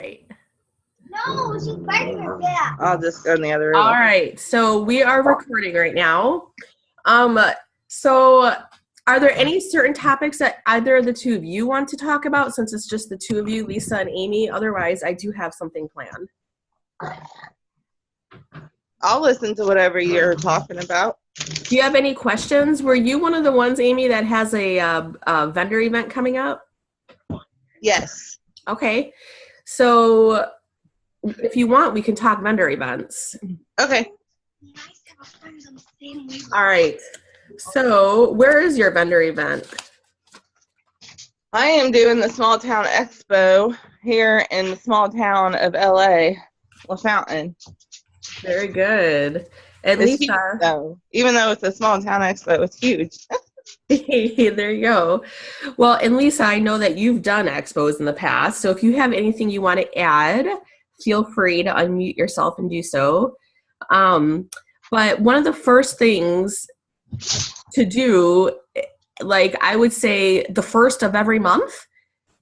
Right. No, she's biting her back. I'll just go in the other room. All right. So we are recording right now. So are there any certain topics that either of the two of you want to talk about, since it's just the two of you, Lisa and Amy? Otherwise, I do have something planned. I'll listen to whatever you're talking about. Do you have any questions? Were you one of the ones, Amy, that has a vendor event coming up? Yes. Okay. So if you want, we can talk vendor events. Okay. All right. So where is your vendor event? I am doing the Small Town Expo here in the small town of LA, LaFountain. Very good. And it's Lisa, huge, though. Even though it's a small town expo, it's huge. there you go. Well, and Lisa, I know that you've done expos in the past, so if you have anything you want to add, feel free to unmute yourself and do so. But one of the first things to do, like I would say the first of every month,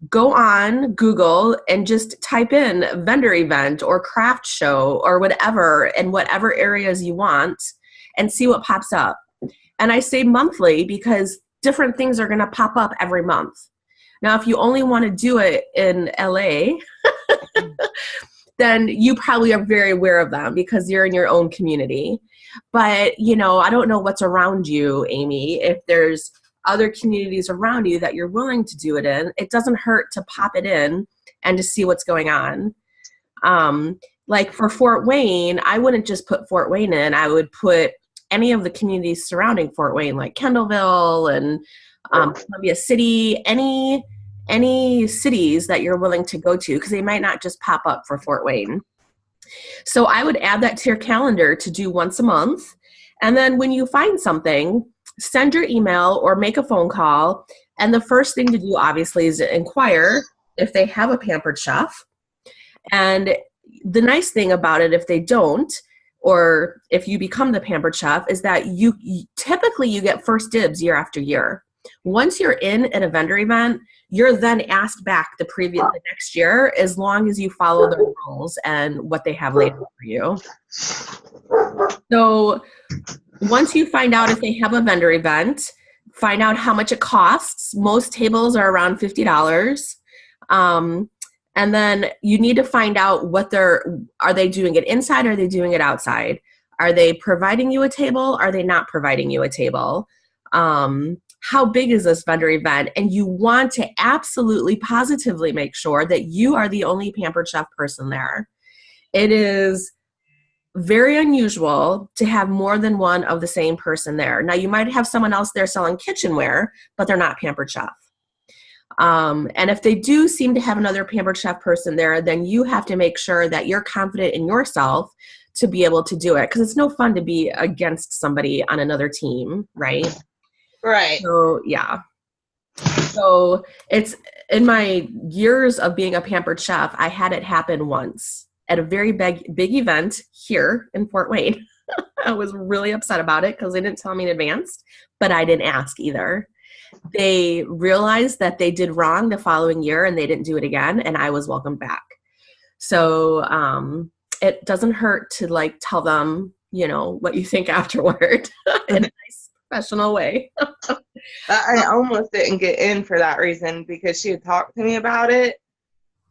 go on Google and just type in vendor event or craft show or whatever in whatever areas you want and see what pops up. And I say monthly because different things are going to pop up every month. Now, if you only want to do it in LA, then you probably are very aware of them because you're in your own community. But, you know, I don't know what's around you, Amy. If there's other communities around you that you're willing to do it in, it doesn't hurt to pop it in and to see what's going on. Like for Fort Wayne, I wouldn't just put Fort Wayne in. I would put any of the communities surrounding Fort Wayne, like Kendallville and Columbia City, any cities that you're willing to go to, because they might not just pop up for Fort Wayne. So I would add that to your calendar to do once a month. And then when you find something, send your email or make a phone call. And the first thing to do, obviously, is to inquire if they have a Pampered Chef. And the nice thing about it, if they don't, or if you become the Pampered Chef, is that you typically get first dibs year after year. Once you're in at a vendor event, you're then asked back the next year, as long as you follow the rules and what they have laid out for you. So once you find out if they have a vendor event, find out how much it costs. Most tables are around $50. And then you need to find out are they doing it inside or are they doing it outside? Are they providing you a table? Are they not providing you a table? How big is this vendor event? And you want to absolutely positively make sure that you are the only Pampered Chef person there. It is very unusual to have more than one of the same person there. Now, you might have someone else there selling kitchenware, but they're not Pampered Chef. And if they do seem to have another Pampered Chef person there, then you have to make sure that you're confident in yourself to be able to do it, because it's no fun to be against somebody on another team, right? Right. So, yeah. So it's in my years of being a Pampered Chef, I had it happen once at a very big event here in Fort Wayne. I was really upset about it because they didn't tell me in advance, but I didn't ask either. They realized that they did wrong the following year and they didn't do it again, and I was welcomed back. So it doesn't hurt to tell them, what you think afterward in a nice professional way. I almost didn't get in for that reason, because she had talked to me about it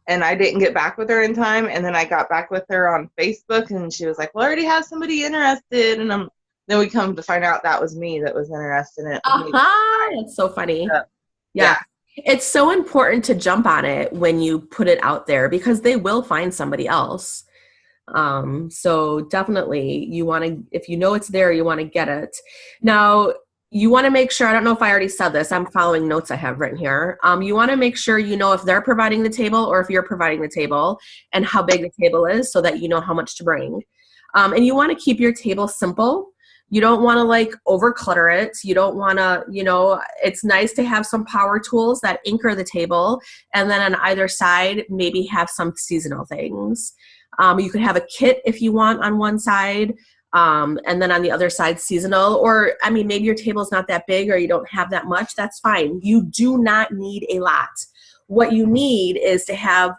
and I didn't get back with her in time. And then I got back with her on Facebook and she was like, well, I already have somebody interested. And then we come to find out that was me that was interested in it. That's so funny. Yeah. It's so important to jump on it when you put it out there, because they will find somebody else. So definitely you want to, if you know it's there, you want to get it. Now, you want to make sure, I don't know if I already said this, I'm following notes I have written here. You want to make sure you know if they're providing the table or if you're providing the table, and how big the table is, so that you know how much to bring. And you want to keep your table simple. You don't want to over clutter it. You don't want to, it's nice to have some power tools that anchor the table. And then on either side, maybe have some seasonal things. You could have a kit if you want on one side. And then on the other side, seasonal. Or, maybe your table is not that big or you don't have that much. That's fine. You do not need a lot. What you need is to have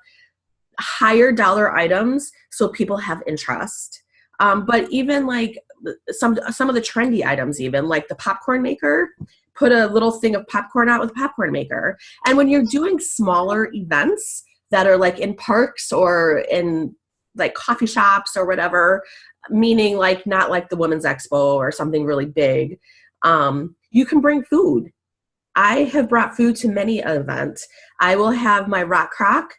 higher dollar items so people have interest. But even like some of the trendy items, even like the popcorn maker, put a little thing of popcorn out with a popcorn maker. And when you're doing smaller events that are like in parks or in like coffee shops or whatever, meaning like not like the Women's Expo or something really big, you can bring food. I have brought food to many events. I will have my rock crock.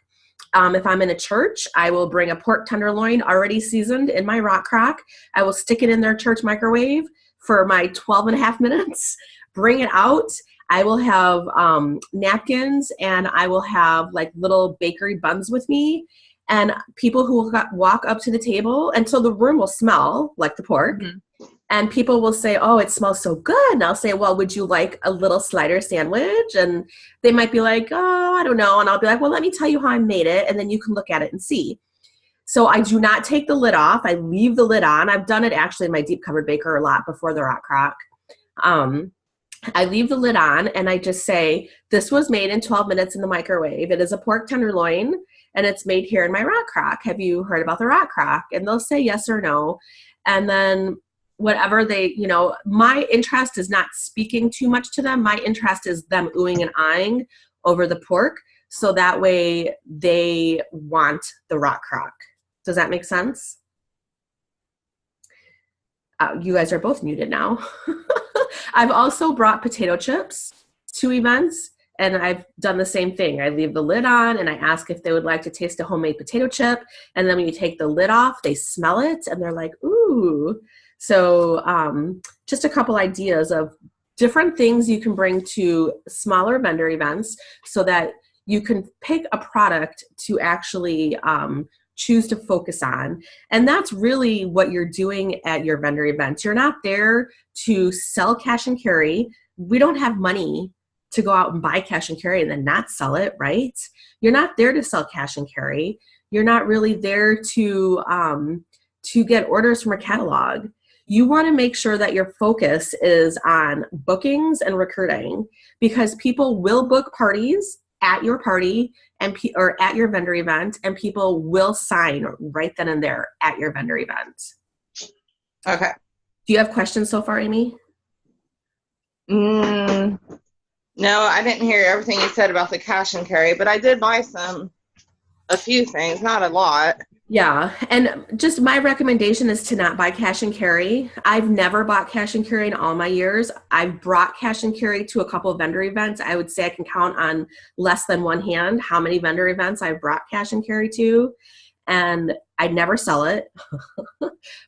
If I'm in a church, I will bring a pork tenderloin already seasoned in my rock crock. I will stick it in their church microwave for my 12 and a half minutes, bring it out. I will have napkins, and I will have like little bakery buns with me. And people who will walk up to the table, and so the room will smell like the pork. Mm-hmm. And people will say, oh, it smells so good. And I'll say, well, would you like a little slider sandwich? And they might be like, oh, I don't know. And I'll be like, well, let me tell you how I made it. And then you can look at it and see. So I do not take the lid off. I leave the lid on. I've done it actually in my deep covered baker a lot before the rock crock. I leave the lid on and I just say, this was made in 12 minutes in the microwave. It is a pork tenderloin and it's made here in my rock crock. Have you heard about the rock crock? And they'll say yes or no. And then whatever they, my interest is not speaking too much to them. My interest is them oohing and eyeing over the pork. So that way they want the rock crock. Does that make sense? You guys are both muted now. I've also brought potato chips to events, and I've done the same thing. I leave the lid on and I ask if they would like to taste a homemade potato chip. And then when you take the lid off, they smell it and they're like, ooh. So just a couple ideas of different things you can bring to smaller vendor events so that you can pick a product to actually choose to focus on. And that's really what you're doing at your vendor events. You're not there to sell cash and carry. We don't have money to go out and buy cash and carry and then not sell it, right? You're not there to sell cash and carry. You're not really there to get orders from a catalog. You want to make sure that your focus is on bookings and recruiting, because people will book parties at your party or at your vendor event, and people will sign right then and there at your vendor event. Okay. Do you have questions so far, Amy? No, I didn't hear everything you said about the cash and carry, but I did buy a few things, not a lot. Yeah, and just my recommendation is to not buy cash and carry. I've never bought cash and carry in all my years. I've brought cash and carry to a couple of vendor events. I would say I can count on less than one hand how many vendor events I've brought cash and carry to, and I never sell it.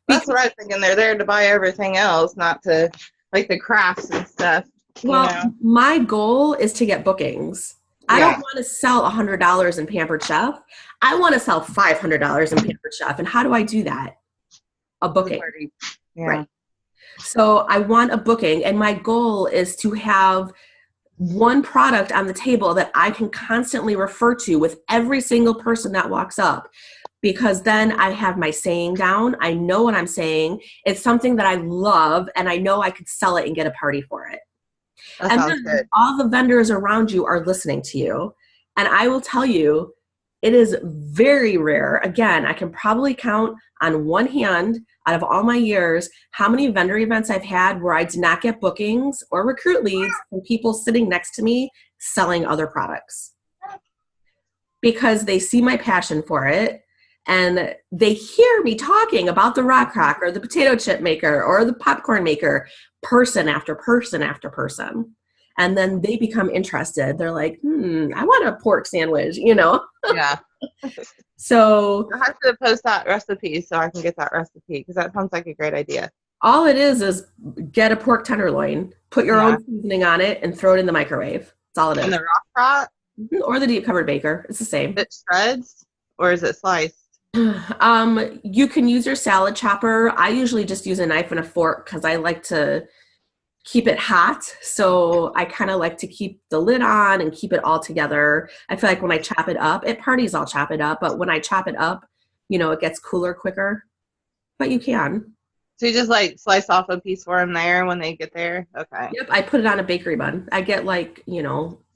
That's what I was thinking. They're there to buy everything else, not to, like, the crafts and stuff. Well, my goal is to get bookings. I don't want to sell $100 in Pampered Chef. I want to sell $500 in Pampered Chef. And how do I do that? A booking. Yeah. Right. So I want a booking, and my goal is to have one product on the table that I can constantly refer to with every single person that walks up, because then I have my saying down. I know what I'm saying. It's something that I love, and I know I could sell it and get a party for it. That and sounds then good. All the vendors around you are listening to you. And I will tell you, it is very rare. Again, I can probably count on one hand out of all my years how many vendor events I've had where I did not get bookings or recruit leads from people sitting next to me selling other products, because they see my passion for it. And they hear me talking about the rock crock or the potato chip maker or the popcorn maker, person after person after person. And then they become interested. They're like, I want a pork sandwich, Yeah. So I have to post that recipe so I can get that recipe, because that sounds like a great idea. all it is get a pork tenderloin, put your own seasoning on it, and throw it in the microwave. That's all it is. And the rock crock? Or the deep covered baker. It's the same. It shreds, or is it sliced? You can use your salad chopper. I usually just use a knife and a fork because I like to keep it hot. So I kind of like to keep the lid on and keep it all together. I feel like when I chop it up, at parties I'll chop it up, but when I chop it up, it gets cooler quicker. But you can. So you just like slice off a piece for them there when they get there? Okay. Yep, I put it on a bakery bun. I get like,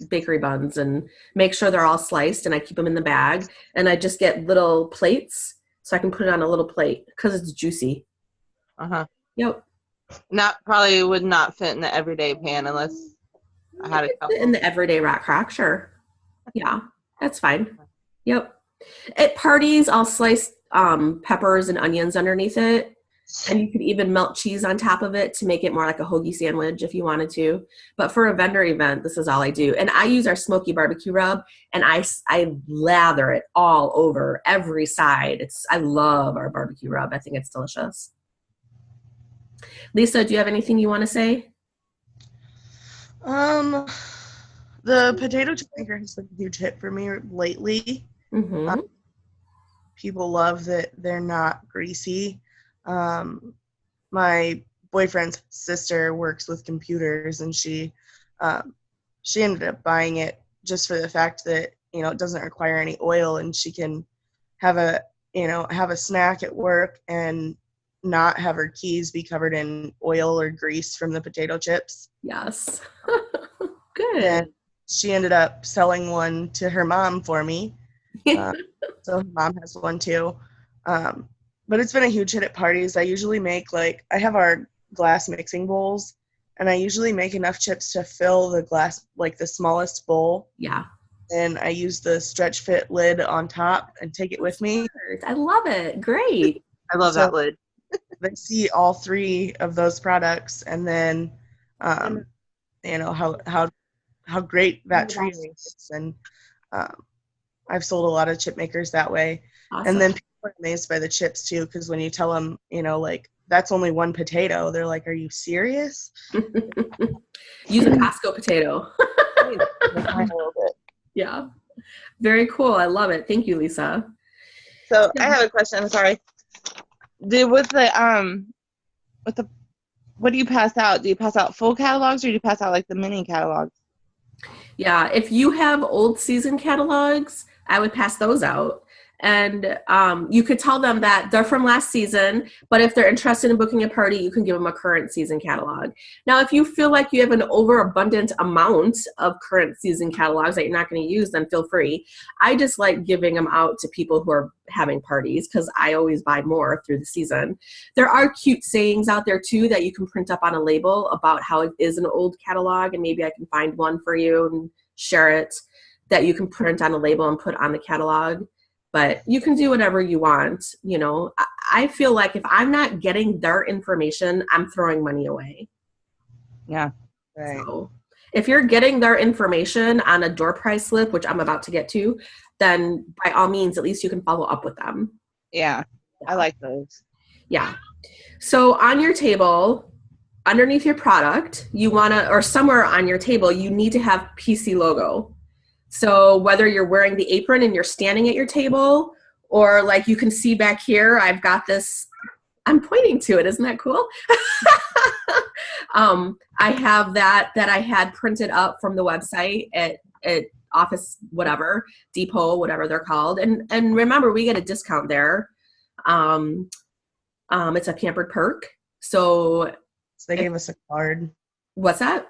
bakery buns and make sure they're all sliced and I keep them in the bag. And I just get little plates so I can put it on a little plate because it's juicy. Uh-huh. Yep. Probably would not fit in the everyday pan unless I had a couple. In the everyday rat crock, sure. Yeah, that's fine. Yep. At parties, I'll slice peppers and onions underneath it. And you could even melt cheese on top of it to make it more like a hoagie sandwich if you wanted to. But for a vendor event, this is all I do. And I use our smoky barbecue rub, and I lather it all over every side. I love our barbecue rub. I think it's delicious. Lisa, do you have anything you want to say? The potato chip maker has been a huge hit for me lately. Mm-hmm. People love that they're not greasy. My boyfriend's sister works with computers, and she ended up buying it just for the fact that, it doesn't require any oil, and she can have a snack at work and not have her keys be covered in oil or grease from the potato chips. Yes. Good. And she ended up selling one to her mom for me. So her mom has one too. But it's been a huge hit at parties. I usually make I have our glass mixing bowls, and I usually make enough chips to fill the glass, the smallest bowl. Yeah. And I use the stretch fit lid on top and take it with me. I love it. Great. I love that lid. They see all three of those products, and then, how great that trio is. And I've sold a lot of chip makers that way. Awesome. And then people are amazed by the chips too, because when you tell them, that's only one potato, they're like, "Are you serious?" Use a Costco potato. A little bit. Yeah. Very cool. I love it. Thank you, Lisa. So I have a question. I'm sorry. What do you pass out? Do you pass out full catalogs, or do you pass out the mini catalogs? Yeah. If you have old season catalogs, I would pass those out. And you could tell them that they're from last season, but if they're interested in booking a party, you can give them a current season catalog. Now, if you feel like you have an overabundant amount of current season catalogs that you're not going to use, then feel free. I just like giving them out to people who are having parties because I always buy more through the season. There are cute sayings out there too that you can print up on a label about how it is an old catalog, and maybe I can find one for you and share it that you can print on a label and put on the catalog. But you can do whatever you want. I feel like if I'm not getting their information, I'm throwing money away. Yeah. Right. So if you're getting their information on a door prize slip, which I'm about to get to, then by all means, at least you can follow up with them. Yeah. I like those. Yeah. So on your table, underneath your product, or somewhere on your table, you need to have PC logo. So whether you're wearing the apron and you're standing at your table, or you can see back here, I've got this, I'm pointing to it. Isn't that cool? I have that I had printed up from the website at Office, whatever, Depot, whatever they're called. And remember, we get a discount there. It's a Pampered Perk. So they gave us a card. What's that?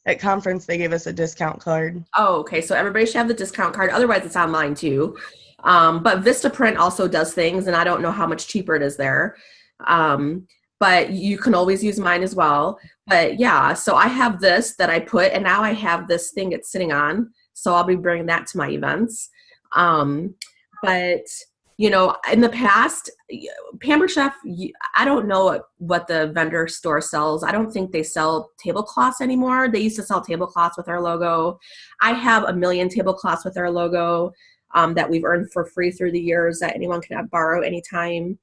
At conference, they gave us a discount card. Oh, okay. So everybody should have the discount card. Otherwise, it's online too. But Vistaprint also does things, and I don't know how much cheaper it is there. But you can always use mine as well. But yeah, so I have this that I put, and now I have this thing it's sitting on. So I'll be bringing that to my events. But in the past, Pampered Chef, I don't know what the vendor store sells. I don't think they sell tablecloths anymore. They used to sell tablecloths with our logo. I have a million tablecloths with our logo that we've earned for free through the years that anyone can borrow anytime.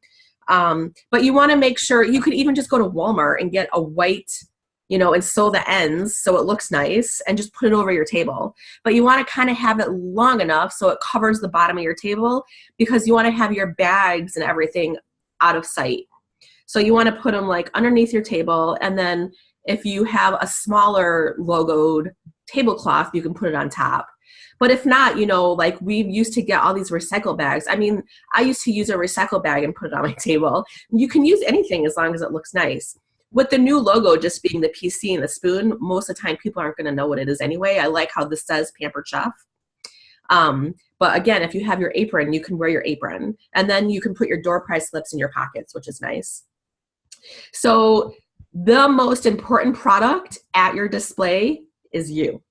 But you want to make sure, you could even just go to Walmart and get a white, and sew the ends so it looks nice and just put it over your table. But you want to kind of have it long enough so it covers the bottom of your table, because you want to have your bags and everything out of sight. So you want to put them underneath your table, and then if you have a smaller logoed tablecloth, you can put it on top. But if not, you know, like we used to get all these recycle bags. I mean, I used to use a recycle bag and put it on my table. You can use anything as long as it looks nice. With the new logo just being the PC and the spoon, most of the time people aren't going to know what it is anyway. I like how this says Pampered Chef. But again, if you have your apron, you can wear your apron. And then you can put your door prize slips in your pockets, which is nice. So the most important product at your display is you.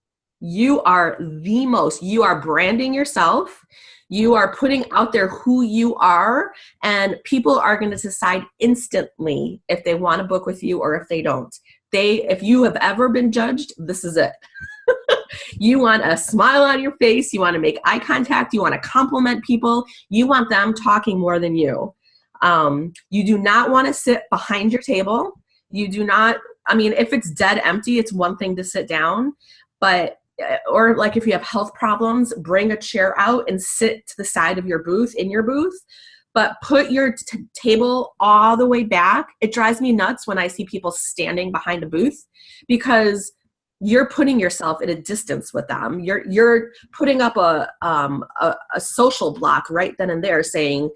You are the most. You are branding yourself. You are putting out there who you are, and people are going to decide instantly if they want to book with you or if they don't. If you have ever been judged, this is it. You want a smile on your face. You want to make eye contact. You want to compliment people. You want them talking more than you. You do not want to sit behind your table. You do not, I mean, if it's dead empty, it's one thing to sit down, but or like if you have health problems, bring a chair out and sit to the side of your booth, in your booth, but put your table all the way back. It drives me nuts when I see people standing behind a booth because you're putting yourself at a distance with them. You're putting up a social block right then and there saying,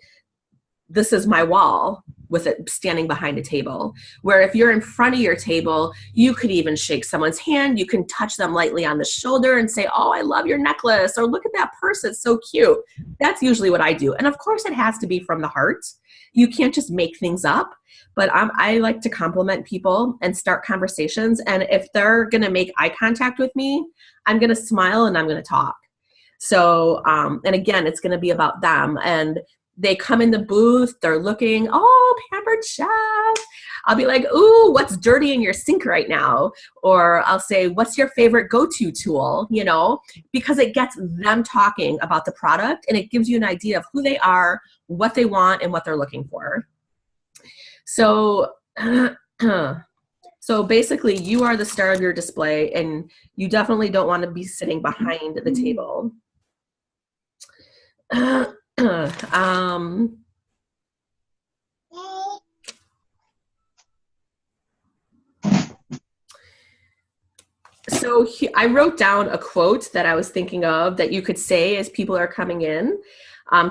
this is my wall, with it standing behind a table. Where if you're in front of your table, you could even shake someone's hand. You can touch them lightly on the shoulder and say, oh, I love your necklace, or look at that purse, it's so cute. That's usually what I do. And of course it has to be from the heart. You can't just make things up, but I like to compliment people and start conversations. And if they're gonna make eye contact with me, I'm gonna smile and I'm gonna talk. So, and again, it's gonna be about them. And they come in the booth, they're looking, oh, Pampered Chef. I'll be like, ooh, what's dirty in your sink right now? Or I'll say, what's your favorite go-to tool? You know, because it gets them talking about the product and it gives you an idea of who they are, what they want, and what they're looking for. So, so basically you are the star of your display and you definitely don't want to be sitting behind the table. So I wrote down a quote that I was thinking of that you could say as people are coming in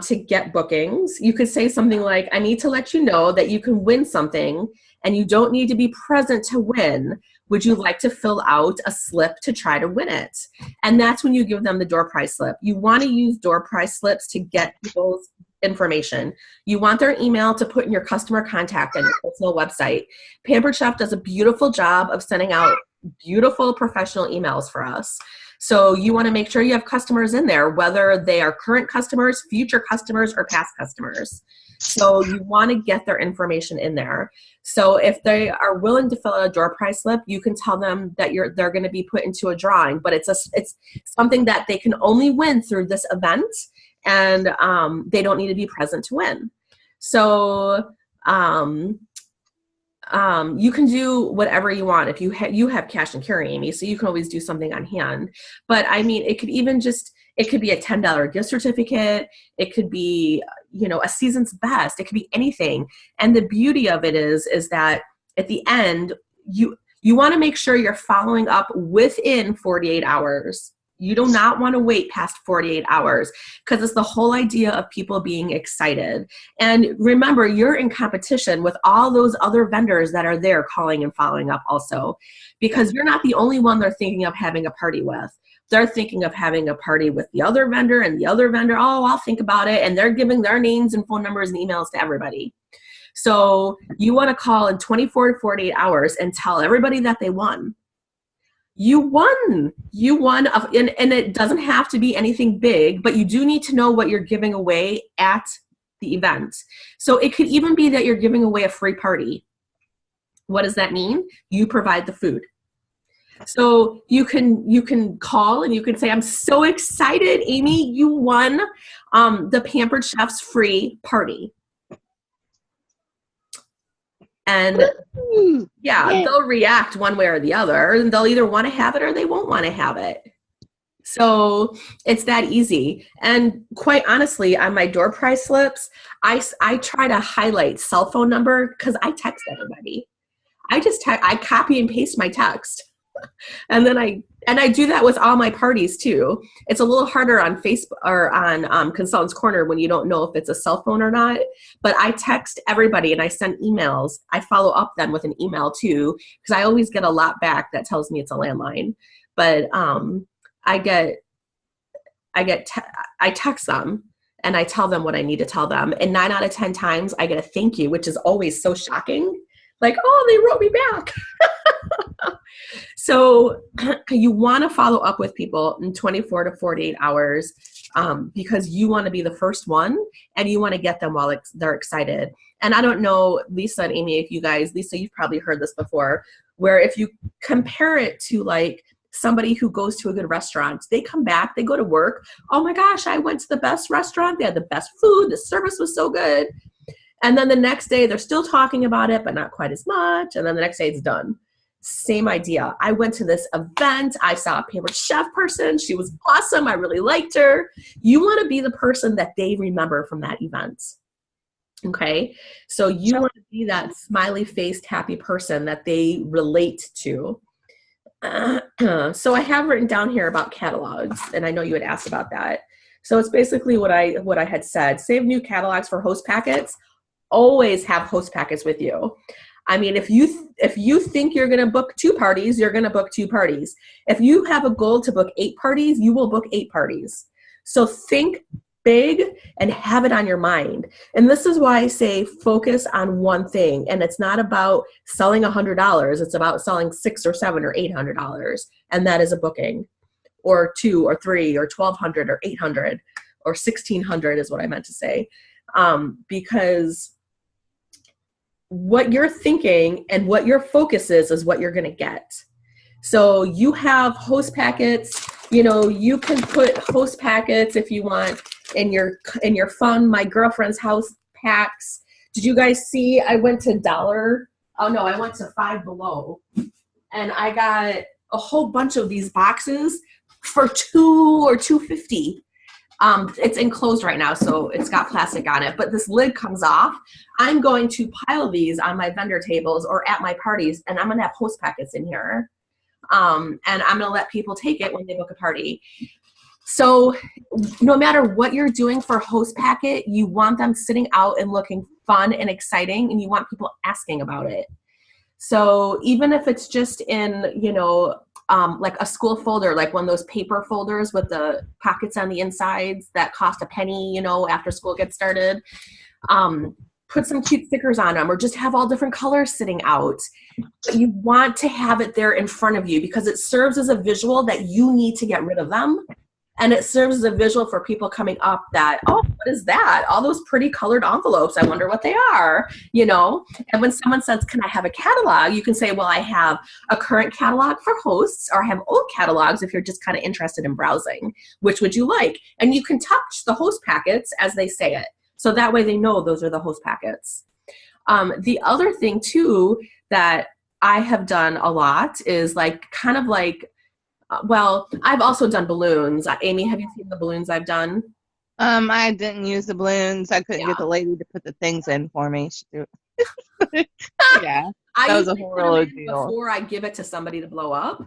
to get bookings. You could say something like, I need to let you know that you can win something and you don't need to be present to win. Would you like to fill out a slip to try to win it? And that's when you give them the door prize slip. You want to use door prize slips to get people's information. You want their email to put in your customer contact on your personal website. Pampered Chef does a beautiful job of sending out beautiful professional emails for us. So you want to make sure you have customers in there, whether they are current customers, future customers, or past customers. So you want to get their information in there. So if they are willing to fill out a door prize slip, you can tell them that they're going to be put into a drawing, but it's something that they can only win through this event, and they don't need to be present to win. So you can do whatever you want. If you have cash and carry, Amy, so you can always do something on hand. But I mean, it could even it could be a $10 gift certificate. It could be, you know, a season's best. It could be anything. And the beauty of it is that at the end, you want to make sure you're following up within 48 hours. You do not want to wait past 48 hours because it's the whole idea of people being excited. And remember, you're in competition with all those other vendors that are there calling and following up also, because you're not the only one they're thinking of having a party with. They're thinking of having a party with the other vendor and the other vendor. Oh, I'll think about it. And they're giving their names and phone numbers and emails to everybody. So you want to call in 24 to 48 hours and tell everybody that they won. You won, and it doesn't have to be anything big, but you do need to know what you're giving away at the event. So it could even be that you're giving away a free party. What does that mean? You provide the food. So you can call and you can say, I'm so excited, Amy, you won the Pampered Chef's free party. And yeah, they'll react one way or the other, and they'll either want to have it or they won't want to have it. So it's that easy. And quite honestly, on my door prize slips, I try to highlight cell phone number because I text everybody. I copy and paste my text. And then I do that with all my parties too. It's a little harder on Facebook or on Consultants Corner when you don't know if it's a cell phone or not. But I text everybody and I send emails. I follow up then with an email too, because I always get a lot back that tells me it's a landline. But I text them and I tell them what I need to tell them. And 9 out of 10 times I get a thank you, which is always so shocking. Like, oh, they wrote me back. So you want to follow up with people in 24 to 48 hours because you want to be the first one and you want to get them while they're excited. And I don't know, Lisa and Amy, if you guys, Lisa, you've probably heard this before, where if you compare it to like somebody who goes to a good restaurant, they come back, they go to work. Oh my gosh, I went to the best restaurant. They had the best food. The service was so good. And then the next day they're still talking about it, but not quite as much. And then the next day it's done. Same idea. I went to this event. I saw a favorite chef person. She was awesome. I really liked her. You want to be the person that they remember from that event. Okay. So you want to be that smiley faced, happy person that they relate to. So I have written down here about catalogs, and I know you had asked about that. So it's basically what I had said. Save new catalogs for host packets. Always have host packets with you. I mean, if you think you're going to book 2 parties, you're going to book 2 parties. If you have a goal to book 8 parties, you will book 8 parties. So think big and have it on your mind. And this is why I say focus on one thing. And it's not about selling $100. It's about selling $600 or $700 or $800. And that is a booking, or 2 or 3 or 1,200 or 800 or 1,600 is what I meant to say. Because what you're thinking and what your focus is what you're going to get. So you have host packets, you can put host packets if you want in your fun My Girlfriend's House packs. Did you guys see I went to I went to Five Below and I got a whole bunch of these boxes for $2 or $2.50. It's enclosed right now, so it's got plastic on it, but this lid comes off. I'm going to pile these on my vendor tables or at my parties, and I'm going to have host packets in here. And I'm going to let people take it when they book a party. So no matter what you're doing for host packet, you want them sitting out and looking fun and exciting, and you want people asking about it. So even if it's just in, like a school folder, like one of those paper folders with the pockets on the insides that cost a penny, after school gets started, put some cute stickers on them or just have all different colors sitting out. But you want to have it there in front of you because it serves as a visual that you need to get rid of them. And it serves as a visual for people coming up that, oh, what is that? All those pretty colored envelopes. I wonder what they are, And when someone says, can I have a catalog? You can say, well, I have a current catalog for hosts, or I have old catalogs if you're just kind of interested in browsing. Which would you like? And you can touch the host packets as they say it. So that way they know those are the host packets. The other thing, too, that I have done a lot is I've also done balloons. Amy, have you seen the balloons I've done? I didn't use the balloons. I couldn't get the lady to put the things in for me. Yeah, that was a horrible deal. Before I give it to somebody to blow up.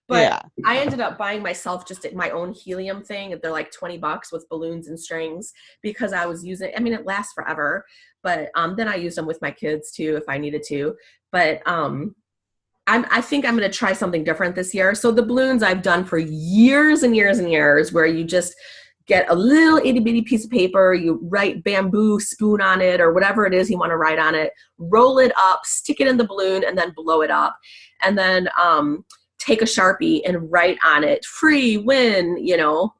But I ended up buying myself just my own helium thing. They're like $20 with balloons and strings because I was using, it lasts forever. But then I used them with my kids too if I needed to. But I think I'm going to try something different this year. So the balloons I've done for years and years and years, where you just get a little itty bitty piece of paper, you write bamboo spoon on it or whatever it is you want to write on it, roll it up, stick it in the balloon, and then blow it up. And then take a Sharpie and write on it, free win,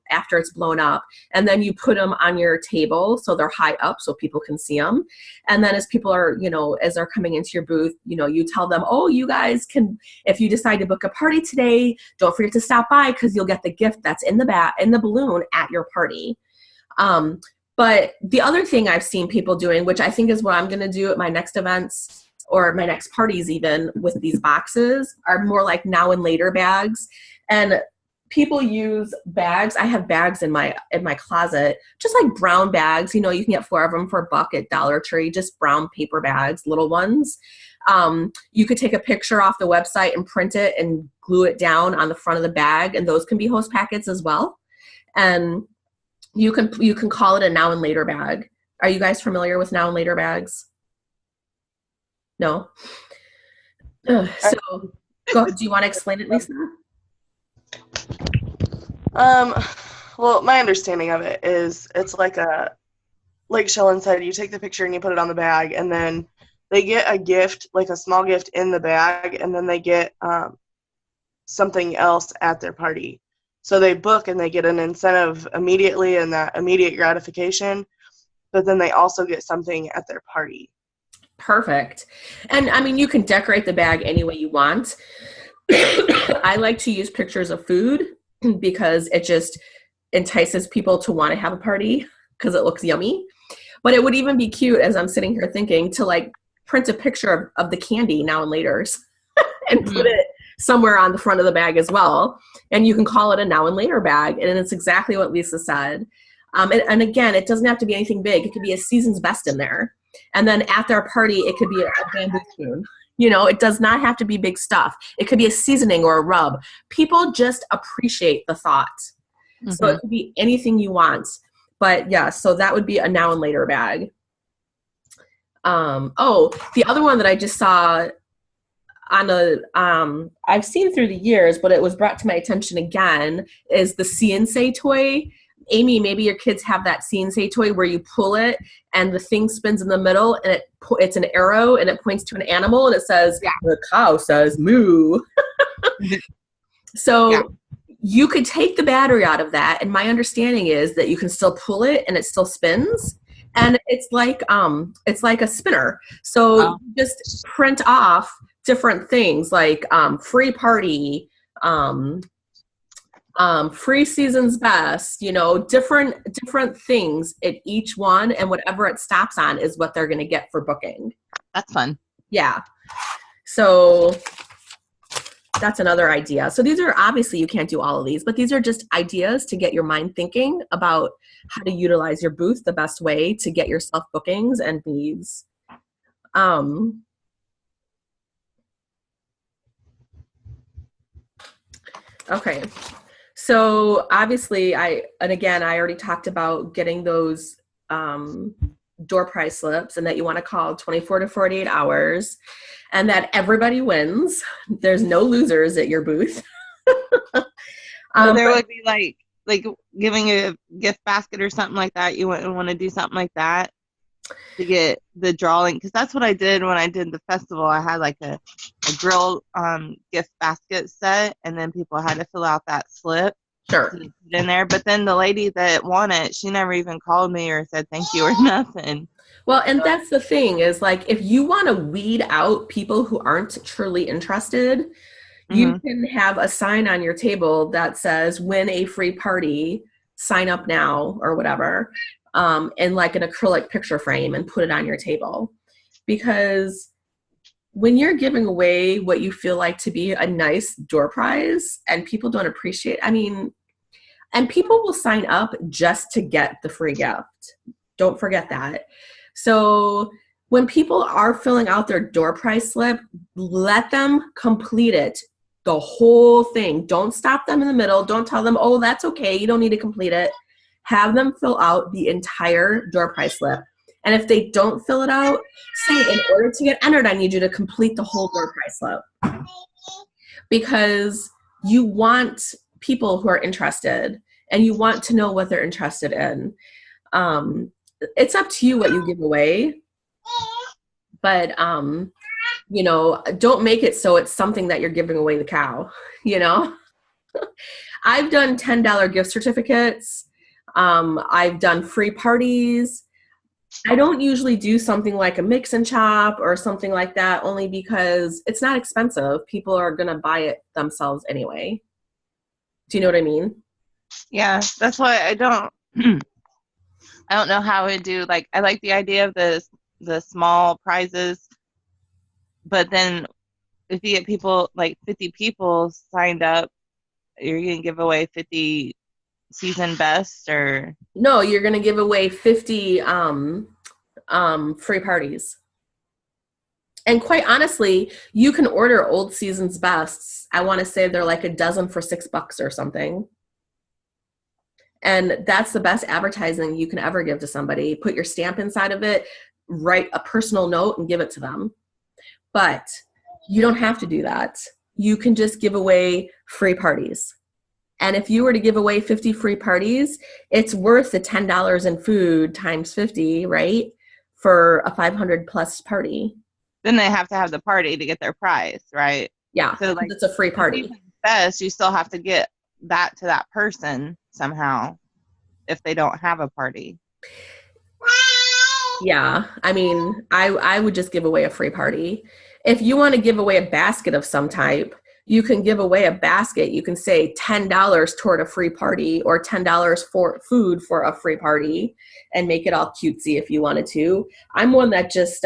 after it's blown up. And then you put them on your table so they're high up so people can see them. And then as people are, as they're coming into your booth, you tell them, oh, you guys can, if you decide to book a party today, don't forget to stop by because you'll get the gift that's in the balloon at your party. But the other thing I've seen people doing, which I think is what I'm going to do at my next events, or my next parties even with these boxes, are more like now and later bags. And people use bags. I have bags in my closet, just like brown bags. You can get 4 of them for $1 at Dollar Tree, just brown paper bags, little ones. You could take a picture off the website and print it and glue it down on the front of the bag, and those can be host packets as well. And you can call it a now and later bag. Are you guys familiar with now and later bags? No? So go ahead. Do you want to explain it, Lisa? Well, my understanding of it is it's like Shellen said, you take the picture and you put it on the bag, and then they get a gift, like a small gift in the bag, and then they get something else at their party. So they book and they get an incentive immediately and that immediate gratification, but then they also get something at their party. Perfect. And I mean, you can decorate the bag any way you want. I like to use pictures of food because it just entices people to want to have a party because it looks yummy. But it would even be cute, as I'm sitting here thinking, to like print a picture of the candy now and later's and put it somewhere on the front of the bag as well. And you can call it a now and later bag. And it's exactly what Lisa said. And again, it doesn't have to be anything big. It could be a season's best in there. And then at their party, it could be a bamboo spoon. It does not have to be big stuff. It could be a seasoning or a rub. People just appreciate the thought. Mm-hmm. So it could be anything you want. But yeah, so that would be a now and later bag. The other one that I just saw I've seen through the years, but it was brought to my attention again, is the See and Say toy. Amy, maybe your kids have that See and Say toy where you pull it and the thing spins in the middle and it's an arrow and it points to an animal and it says, the cow says moo. So you could take the battery out of that, and my understanding is that you can still pull it and it still spins. And it's like a spinner. So you just print off different things like free party, free season's best, different things at each one, and whatever it stops on is what they're going to get for booking. That's fun. Yeah. So that's another idea. So these are, obviously you can't do all of these, but these are just ideas to get your mind thinking about how to utilize your booth the best way to get yourself bookings and leads. Okay. So obviously I already talked about getting those door prize slips, and that you want to call 24 to 48 hours, and that everybody wins. There's no losers at your booth. So there would be like giving a gift basket or something like that. You wouldn't want to do something like that to get the drawing, because that's what I did when I did the festival. I had like a grill gift basket set, and then people had to fill out that slip. Sure. In there, but then the lady that won it, she never even called me or said thank you or nothing. Well, and that's the thing is, like, if you want to weed out people who aren't truly interested, you can have a sign on your table that says win a free party, sign up now, or whatever, in like an acrylic picture frame, and put it on your table. Because when you're giving away what you feel like to be a nice door prize and people don't appreciate, and people will sign up just to get the free gift. Don't forget that. So when people are filling out their door prize slip, let them complete it, the whole thing. Don't stop them in the middle. Don't tell them, oh, that's okay, you don't need to complete it. Have them fill out the entire door prize slip. And if they don't fill it out, say, in order to get entered, I need you to complete the whole door prize slip. Because you want people who are interested, and you want to know what they're interested in. It's up to you what you give away, but don't make it so it's something that you're giving away the cow. I've done $10 gift certificates. I've done free parties. I don't usually do something like a mix and chop or something like that, only because it's not expensive. People are going to buy it themselves anyway. Do you know what I mean? Yeah, that's why I don't know how I would do, like, I like the idea of the small prizes, but then if you get people, like 50 people signed up, You're going to give away 50 season best, or? No, you're going to give away 50 free parties. And quite honestly, you can order old season's bests. I want to say they're like a dozen for $6 or something. And that's the best advertising you can ever give to somebody. Put your stamp inside of it, write a personal note and give it to them. But you don't have to do that. You can just give away free parties. And if you were to give away 50 free parties, it's worth the $10 in food times 50, right? For a 500 plus party. Then they have to have the party to get their prize, right? Yeah, so like it's a free party. Best, you still have to get that to that person somehow if they don't have a party. Yeah, I mean, I would just give away a free party. If you want to give away a basket of some type, you can give away a basket. You can say $10 toward a free party or $10 for food for a free party and make it all cutesy if you wanted to. I'm one that just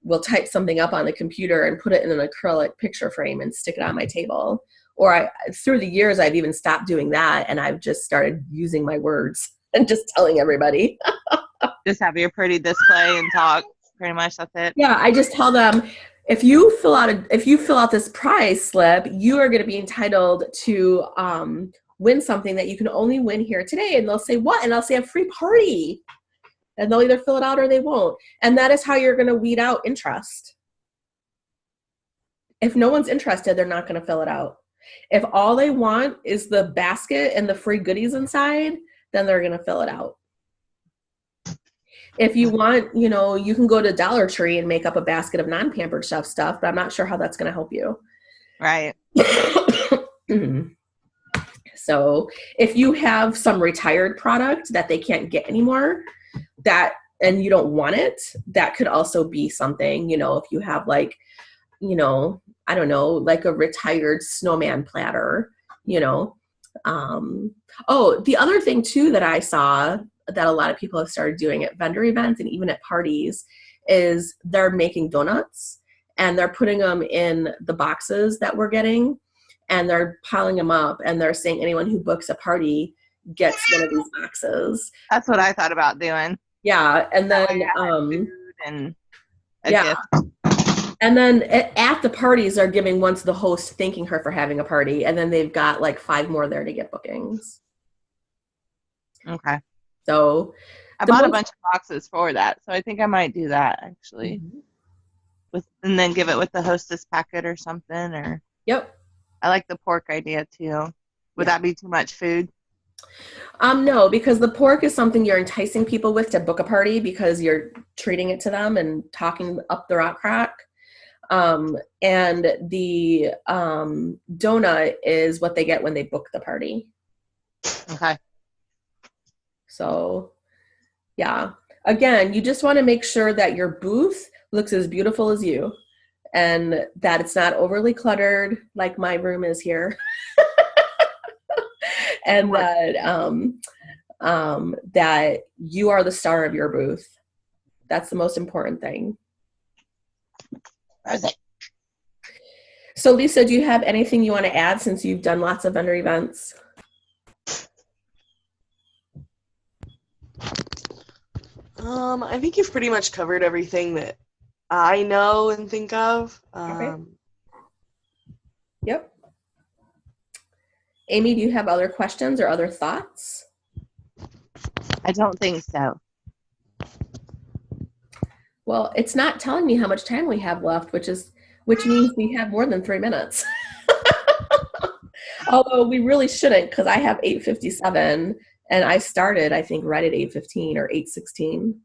will type something up on the computer and put it in an acrylic picture frame and stick it on my table. Or through the years, I've even stopped doing that, and I've just started using my words and just telling everybody. Just have your pretty display and talk. Pretty much, that's it. Yeah, I just tell them, if you fill out this prize slip, you are going to be entitled to win something that you can only win here today. And they'll say, what? And I'll say, a free party. And they'll either fill it out or they won't. And that is how you're going to weed out interest. If no one's interested, they're not going to fill it out. If all they want is the basket and the free goodies inside, then they're going to fill it out. If you want, you can go to Dollar Tree and make up a basket of non-Pampered Chef stuff, but I'm not sure how that's going to help you. Right. So if you have some retired product that they can't get anymore, and you don't want it, that could also be something, if you have like, I don't know, like a retired snowman platter, Oh, the other thing too that I saw that a lot of people have started doing at vendor events and even at parties is they're making donuts and they're putting them in the boxes that we're getting and they're piling them up and they're saying anyone who books a party gets one of these boxes. That's what I thought about doing. Yeah, and then food and a gift. And then at the parties, they're giving one to the host, thanking her for having a party, and then they've got like 5 more there to get bookings. Okay. So I bought a bunch of boxes for that, so I think I might do that actually. Mm-hmm. And then give it with the hostess packet or something. Or yep. I like the pork idea too. Would that be too much food? No, because the pork is something you're enticing people with to book a party because you're treating it to them and talking up the rock crack. And the donut is what they get when they book the party. Okay. So, yeah. Again, you just want to make sure that your booth looks as beautiful as you and that it's not overly cluttered like my room is here. And that you are the star of your booth. That's the most important thing. So Lisa, do you have anything you want to add since you've done lots of vendor events? I think you've pretty much covered everything that I know and think of. Okay. Yep. Amy, do you have other questions or other thoughts? I don't think so. Well, it's not telling me how much time we have left, which means we have more than 3 minutes. Although we really shouldn't, because I have 8:57 and I started, I think, right at 8:15 or 8:16.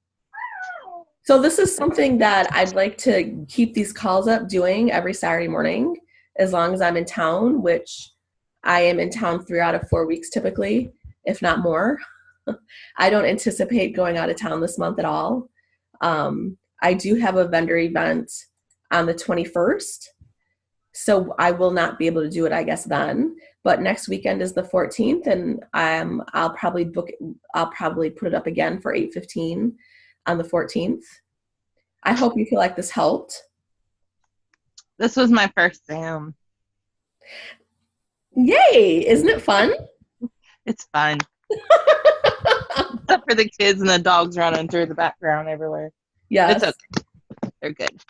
So this is something that I'd like to keep these calls up doing every Saturday morning, as long as I'm in town, which I am in town 3 out of 4 weeks typically, if not more. I don't anticipate going out of town this month at all. I do have a vendor event on the 21st, so I will not be able to do it, I guess, then. But next weekend is the 14th, and I'll probably put it up again for 8:15 on the 14th. I hope you feel like this helped. This was my first Zoom. Yay! Isn't it fun? It's fun. Except for the kids and the dogs running through the background everywhere. Yes. It's okay. They're good.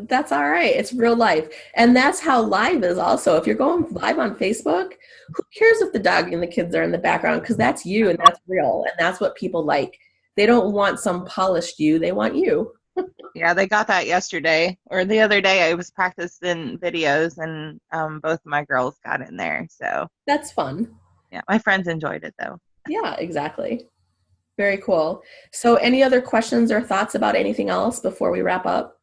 That's all right. It's real life. And that's how live is also. If you're going live on Facebook, who cares if the dog and the kids are in the background? Because that's you and that's real. And that's what people like. They don't want some polished you. They want you. Yeah, they got that yesterday or the other day. I was practicing videos and both of my girls got in there. So That's fun. yeah, my friends enjoyed it though. Yeah, exactly. Very cool. So any other questions or thoughts about anything else before we wrap up?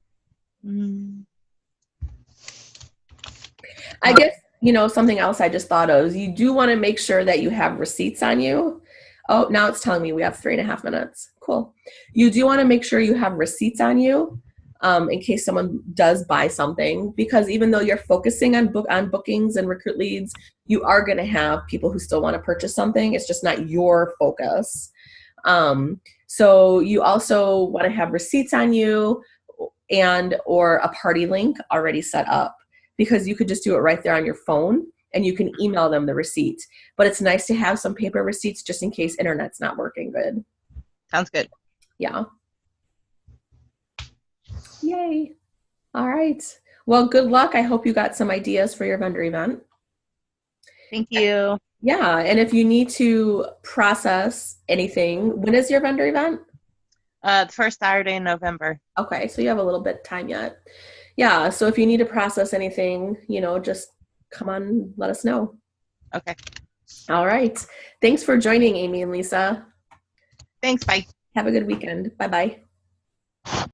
I guess, something else I just thought of is you do want to make sure that you have receipts on you. Oh, now it's telling me we have 3.5 minutes. Cool. You do want to make sure you have receipts on you in case someone does buy something, because even though you're focusing on bookings and recruit leads, you are going to have people who still want to purchase something. It's just not your focus. So you also want to have receipts on you and or a party link already set up, because you could just do it right there on your phone and you can email them the receipt. But it's nice to have some paper receipts just in case internet's not working good. Sounds good. Yeah. Yay. All right. Well, good luck. I hope you got some ideas for your vendor event. Thank you. Yeah. And if you need to process anything, when is your vendor event? The first Saturday in November. Okay. So you have a little bit of time yet. Yeah. So if you need to process anything, just come on, let us know. Okay. All right. Thanks for joining, Amy and Lisa. Thanks. Bye. Have a good weekend. Bye-bye.